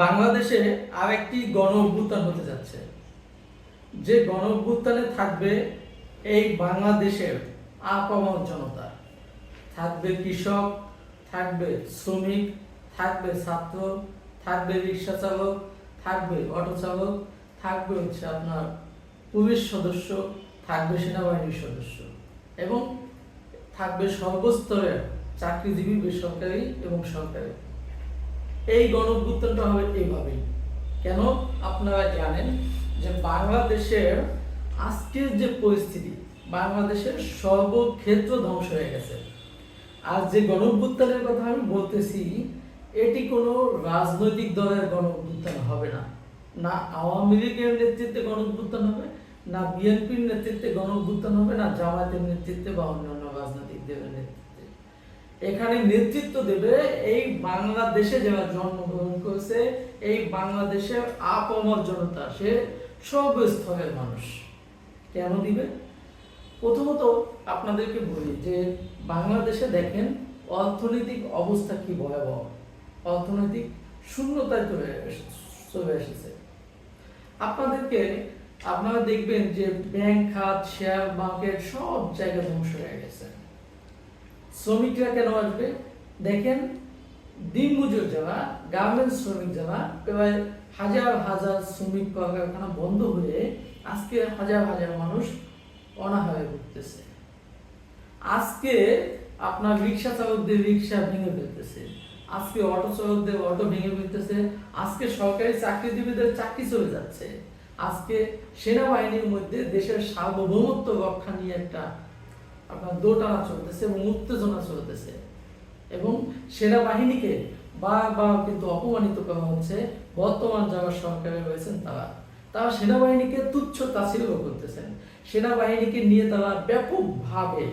বাংলাদেশে আরেকটি গণ অভ্যুত্থান হতে যাচ্ছে, যে গণ অভ্যুত্থানে থাকবে এই বাংলাদেশের আপামর জনতা, থাকবে কৃষক, থাকবে শ্রমিক, থাকবে ছাত্র, থাকবে রিক্সা চালক, থাকবে অটো চালক, থাকবে আপনার পুলিশ সদস্য, থাকবে সেনাবাহিনীর সদস্য এবং থাকবে সর্বস্তরের চাকরিজীবী, বেসরকারি এবং সরকারি। এই গণ অভ্যুত্থানটা হবে এইভাবেই। কেন? আপনারা জানেন যে বাংলাদেশের আজকের যে পরিস্থিতি, বাংলাদেশের সর্বক্ষেত্র ধ্বংস হয়ে গেছে। আর যে গণ অভ্যুত্থানের কথা আমি বলতেছি, এটি কোনো রাজনৈতিক দলের গণ অভ্যুত্থান হবে না। না আওয়ামী লীগের নেতৃত্বে গণ অভ্যুত্থান হবে, না বিএনপির নেতৃত্বে গণ অভ্যুত্থান হবে, না জামায়াতের নেতৃত্বে বা অন্যান্য রাজনৈতিক দলের নেতৃত্বে। এখানে নেতৃত্ব দেবে এই বাংলাদেশে যারা জন্মগ্রহণ করেছে, এই বাংলাদেশের আপামর জনতা, সে সর্বস্তরের মানুষ। কেন দিবে? প্রথমত আপনাদেরকে বলি যে বাংলাদেশে দেখেন অর্থনৈতিক অবস্থা কি ভয়াবহ, অর্থনৈতিক শূন্যতায় চলে এসেছে। আপনারা দেখবেন যে ব্যাংক খাত, শেয়ার মার্কেট সব জায়গায় ধ্বংস হয়ে গেছে। শ্রমিকরা কেন আসবে? দেখেন দিনমজুর যারা, গার্মেন্টস শ্রমিক যারা, প্রায় হাজার হাজার শ্রমিক কলকারখানা বন্ধ হয়ে আজকে হাজার হাজার মানুষ অনাহারে ভুগতেছে। আজকে আপনার রিক্সা চালকদের রিক্সা ভেঙে ফেলতেছে, আজকে অটো চালকদের অটো ভেঙে ফেলতেছে, আজকে সরকারি চাকরিজীবীদের চাকরি চলে যাচ্ছে, আজকে সেনাবাহিনীর মধ্যে দেশের সার্বভৌমত্ব রক্ষা নিয়ে একটা আপনার দোটানা চলতেছে এবং উত্তেজনা চলতেছে এবং সেনাবাহিনীকে বারবার কিন্তু অপমানিত করা হচ্ছে। বর্তমান যারা সরকারে রয়েছেন তারা সেনাবাহিনীকে তুচ্ছ তাচ্ছিল্য করতেছেন, সেনাবাহিনীকে নিয়ে তারা ব্যাপকভাবে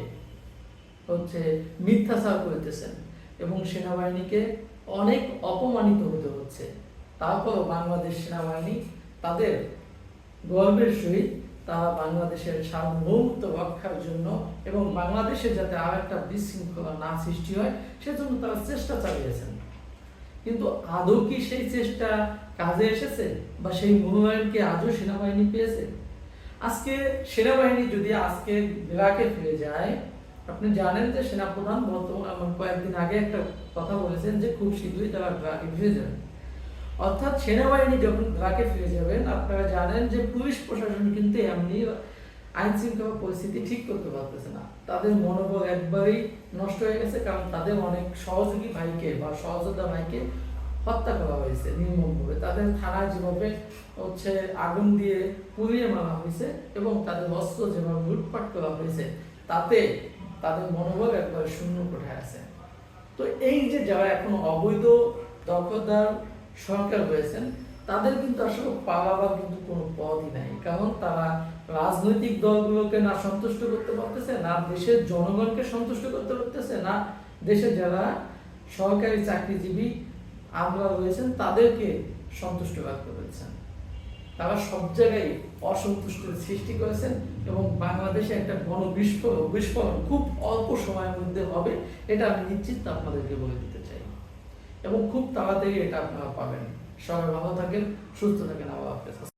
মিথ্যাচার করতেছেন এবং সেনাবাহিনীকে অনেক অপমানিত হতে হচ্ছে। তারপর বাংলাদেশ সেনাবাহিনী তাদের গর্বের সহিত তারা বাংলাদেশের সার্বভৌমত্ব রক্ষার জন্য এবং বাংলাদেশে যাতে আর একটা বিশৃঙ্খলা না সৃষ্টি হয় সেজন্য তারা চেষ্টা চালিয়েছেন। কিন্তু আদৌ কি সেই চেষ্টা কাজে এসেছে বা সেই মনোনয়ন কি আজও সেনাবাহিনী পেয়েছে? আজকে সেনাবাহিনী যদি আজকে ইরাকে ফিরে যায়, আপনি জানেন যে সেনাপ্রধান বর্তমান কয়েকদিন আগে একটা কথা বলেছেন যে খুব শীঘ্রই তারা ইরাকে ফিরে যাবেন। অর্থাৎ সেনাবাহিনী যখন ইরাকে ফিরে যাবেন, আপনারা জানেন যে পুলিশ প্রশাসন কিন্তু এমনি আইন শৃঙ্খলা পরিস্থিতি ঠিক করতে পারতেছে না। তাদের মনোবল একবারেই নষ্ট হয়ে গেছে, কারণ তাদের অনেক সহযোগী ভাইকে বা সহযোদ্ধা ভাইকে হত্যা করা হয়েছে নির্মমভাবে। তাদের থানায় যেভাবে আগুন দিয়ে পুড়িয়ে মারা হয়েছে এবং তাদের অস্ত্র যেভাবে লুটপাট করা হয়েছে, তাতে তাদের মনোবল একবারে শূন্য কোঠায় আছে। তো এই যে যারা এখন অবৈধ দখলদার সরকার রয়েছেন, তাদের কিন্তু আসলে পালাবার কিন্তু কোনো পথই নাই, কারণ তারা রাজনৈতিক দলগুলোকে না সন্তুষ্ট করতে পারতেছে, না দেশের জনগণকে সন্তুষ্ট করতে পারতেছে, না দেশে যারা সরকারি চাকরিজীবী আমরা রয়েছেন তাদেরকে সন্তুষ্ট রাখতে পেরেছেন। তারা সব জায়গায় অসন্তুষ্টির সৃষ্টি করেছেন এবং বাংলাদেশে একটা বিস্ফোরণ খুব অল্প সময়ের মধ্যে হবে, এটা আমি নিশ্চিত আপনাদেরকে বলে দিতে চাই এবং খুব তাড়াতাড়ি এটা আপনারা পাবেন। সবাই ভালো থাকেন, সুস্থ থাকেন। আল্লাহ হাফেজ।